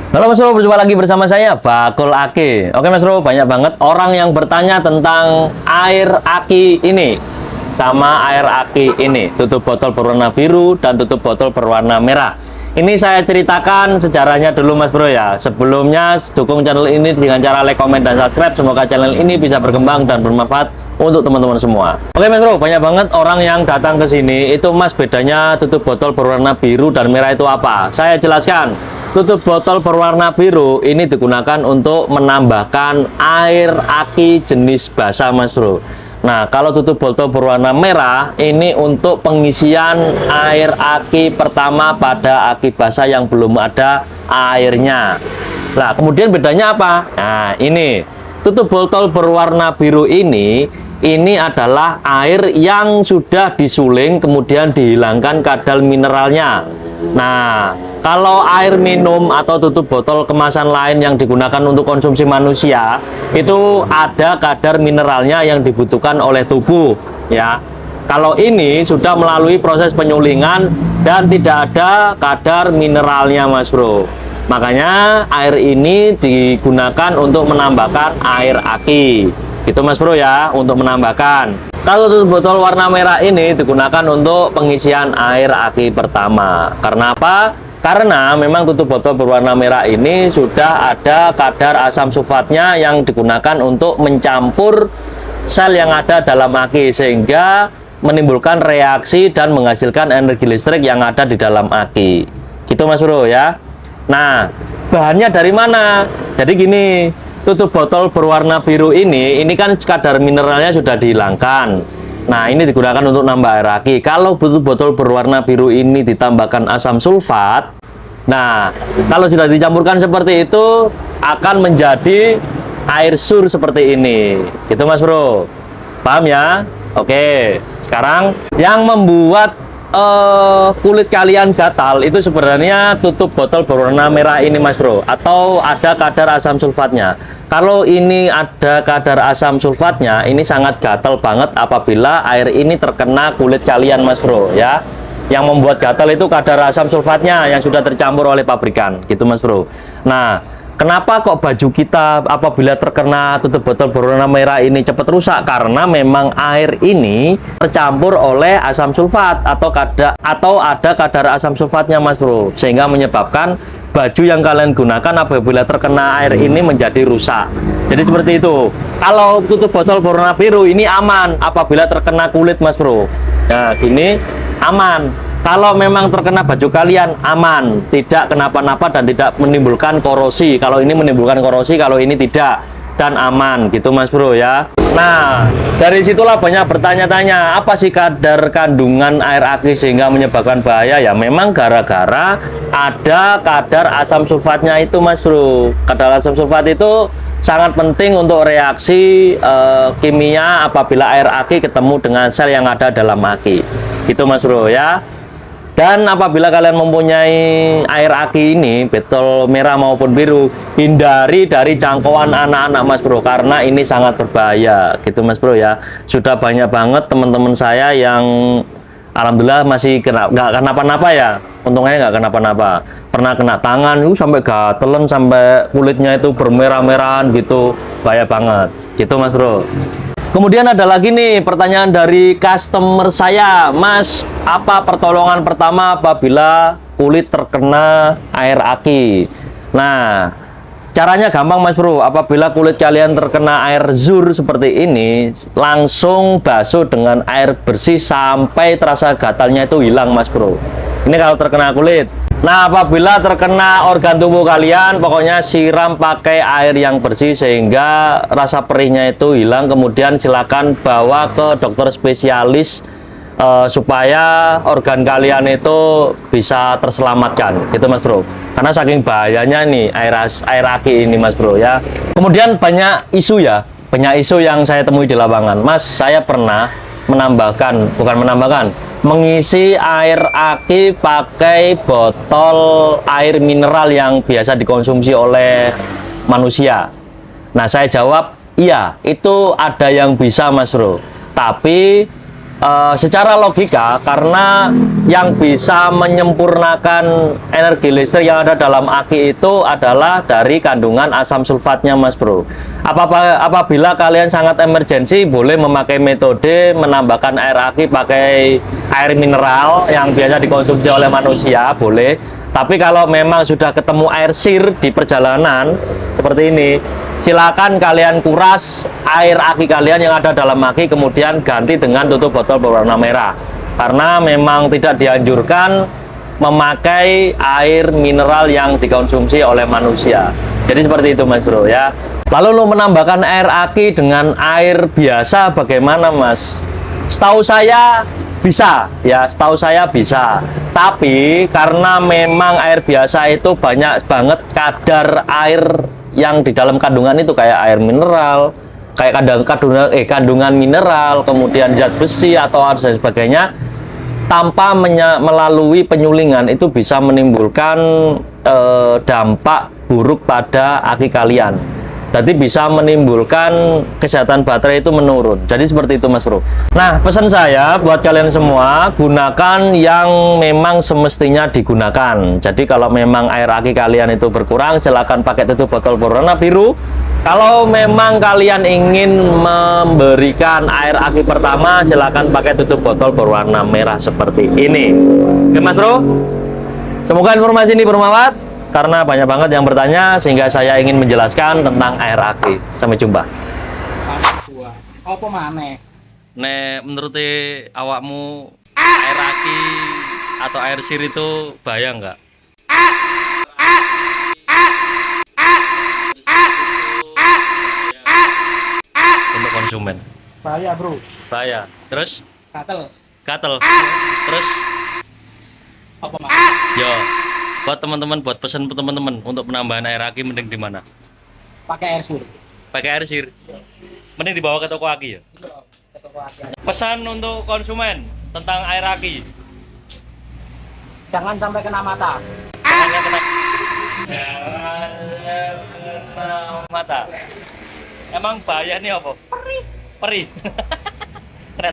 Halo Mas Bro, berjumpa lagi bersama saya Bakul Aki. Oke Mas Bro, banyak banget orang yang bertanya tentang air aki ini sama air aki ini, tutup botol berwarna biru dan tutup botol berwarna merah. Ini saya ceritakan sejarahnya dulu Mas Bro ya. Sebelumnya dukung channel ini dengan cara like, komen, dan subscribe. Semoga channel ini bisa berkembang dan bermanfaat untuk teman-teman semua. Oke Mas Bro, banyak banget orang yang datang ke sini. Itu Mas, bedanya tutup botol berwarna biru dan merah itu apa? Saya jelaskan. Tutup botol berwarna biru ini digunakan untuk menambahkan air aki jenis basah Mas Bro. Nah, kalau tutup botol berwarna merah ini untuk pengisian air aki pertama pada aki basah yang belum ada airnya. Nah, kemudian bedanya apa? Nah, ini tutup botol berwarna biru ini adalah air yang sudah disuling kemudian dihilangkan kadar mineralnya. Nah, kalau air minum atau tutup botol kemasan lain yang digunakan untuk konsumsi manusia itu ada kadar mineralnya yang dibutuhkan oleh tubuh ya. Kalau ini sudah melalui proses penyulingan dan tidak ada kadar mineralnya Mas Bro. Makanya air ini digunakan untuk menambahkan air aki. Gitu Mas Bro ya, untuk menambahkan. Kalau tutup botol warna merah ini digunakan untuk pengisian air aki pertama. Karena apa? Karena memang tutup botol berwarna merah ini sudah ada kadar asam sulfatnya yang digunakan untuk mencampur sel yang ada dalam aki sehingga menimbulkan reaksi dan menghasilkan energi listrik yang ada di dalam aki. Gitu Mas Bro ya. Nah, bahannya dari mana? Jadi gini, tutup botol berwarna biru ini kan kadar mineralnya sudah dihilangkan. Nah, ini digunakan untuk nambah air aki. Kalau tutup botol berwarna biru ini ditambahkan asam sulfat, nah, kalau sudah dicampurkan seperti itu akan menjadi air sur seperti ini. Gitu Mas Bro. Paham ya? Oke. Sekarang yang membuat kulit kalian gatal itu sebenarnya tutup botol berwarna merah ini Mas Bro, atau ada kadar asam sulfatnya. Kalau ini ada kadar asam sulfatnya, ini sangat gatal banget apabila air ini terkena kulit kalian Mas Bro ya. Yang membuat gatal itu kadar asam sulfatnya yang sudah tercampur oleh pabrikan, gitu Mas Bro. Nah, kenapa kok baju kita apabila terkena tutup botol berwarna merah ini cepat rusak? Karena memang air ini tercampur oleh asam sulfat atau ada kadar asam sulfatnya Mas Bro, sehingga menyebabkan baju yang kalian gunakan apabila terkena air ini menjadi rusak. Jadi seperti itu. Kalau tutup botol berwarna biru ini aman apabila terkena kulit Mas Bro. Nah, gini aman. Kalau memang terkena baju kalian aman, tidak kenapa-napa dan tidak menimbulkan korosi. Kalau ini menimbulkan korosi, kalau ini tidak, dan aman gitu Mas Bro ya. Nah, dari situlah banyak bertanya-tanya, apa sih kadar kandungan air aki sehingga menyebabkan bahaya? Ya memang gara-gara ada kadar asam sulfatnya itu Mas Bro. Kadar asam sulfat itu sangat penting untuk reaksi kimia apabila air aki ketemu dengan sel yang ada dalam aki. Gitu Mas Bro ya. Dan apabila kalian mempunyai air aki ini, botol merah maupun biru, hindari dari jangkauan anak-anak Mas Bro, karena ini sangat berbahaya, gitu Mas Bro ya. Sudah banyak banget teman-teman saya yang alhamdulillah masih nggak kenapa-napa ya. Untungnya nggak kenapa-napa. Pernah kena tangan, sampai gatelan, sampai kulitnya itu bermerah-merahan gitu, bahaya banget, gitu Mas Bro. Kemudian ada lagi nih pertanyaan dari customer saya, Mas, apa pertolongan pertama apabila kulit terkena air aki? Nah, caranya gampang Mas Bro, apabila kulit kalian terkena air zur seperti ini, langsung basuh dengan air bersih sampai terasa gatalnya itu hilang Mas Bro. Ini kalau terkena kulit. Nah, apabila terkena organ tubuh kalian, pokoknya siram pakai air yang bersih sehingga rasa perihnya itu hilang. Kemudian silakan bawa ke dokter spesialis supaya organ kalian itu bisa terselamatkan, gitu Mas Bro. Karena saking bahayanya nih air aki ini Mas Bro ya. Kemudian banyak isu yang saya temui di lapangan. Mas, saya pernah mengisi air aki pakai botol air mineral yang biasa dikonsumsi oleh manusia. Nah, saya jawab, iya, itu ada yang bisa Mas Bro. Tapi secara logika, karena yang bisa menyempurnakan energi listrik yang ada dalam aki itu adalah dari kandungan asam sulfatnya, Mas Bro. Apabila kalian sangat emergensi, boleh memakai metode menambahkan air aki pakai air mineral yang biasa dikonsumsi oleh manusia, boleh. Tapi kalau memang sudah ketemu air sir di perjalanan seperti ini, silakan kalian kuras air aki kalian yang ada dalam aki, kemudian ganti dengan tutup botol berwarna merah, karena memang tidak dianjurkan memakai air mineral yang dikonsumsi oleh manusia. Jadi seperti itu, Mas Bro ya. Lalu untuk menambahkan air aki dengan air biasa bagaimana, Mas? Setahu saya bisa ya, setahu saya bisa. Tapi karena memang air biasa itu banyak banget kadar air yang di dalam kandungan itu, kayak air mineral, kayak kandungan mineral, kemudian zat besi atau dan sebagainya, tanpa melalui penyulingan itu bisa menimbulkan dampak buruk pada aki kalian. Jadi bisa menimbulkan kesehatan baterai itu menurun. Jadi seperti itu, Mas Bro. Nah, pesan saya buat kalian semua, gunakan yang memang semestinya digunakan. Jadi kalau memang air aki kalian itu berkurang, silakan pakai tutup botol berwarna biru. Kalau memang kalian ingin memberikan air aki pertama, silakan pakai tutup botol berwarna merah seperti ini. Oke, Mas Bro. Semoga informasi ini bermanfaat, karena banyak banget yang bertanya sehingga saya ingin menjelaskan tentang air aki. Sampai jumpa. Apa maneh? Nek menurut awakmu air aki atau air sir itu bahaya nggak? Untuk konsumen. Bahaya, Bro. Bahaya. Terus? Gatel. Gatel. Terus? Apa maneh? Yo. Buat teman-teman, buat pesan teman-teman untuk penambahan air aki, mending di mana? Pakai air sur. Pakai air sir. Mending dibawa ke toko aki ya. Pesan untuk konsumen tentang air aki. Jangan sampai kena mata. Jangan kena mata. Emang bahaya nih apa? Perih. Perih.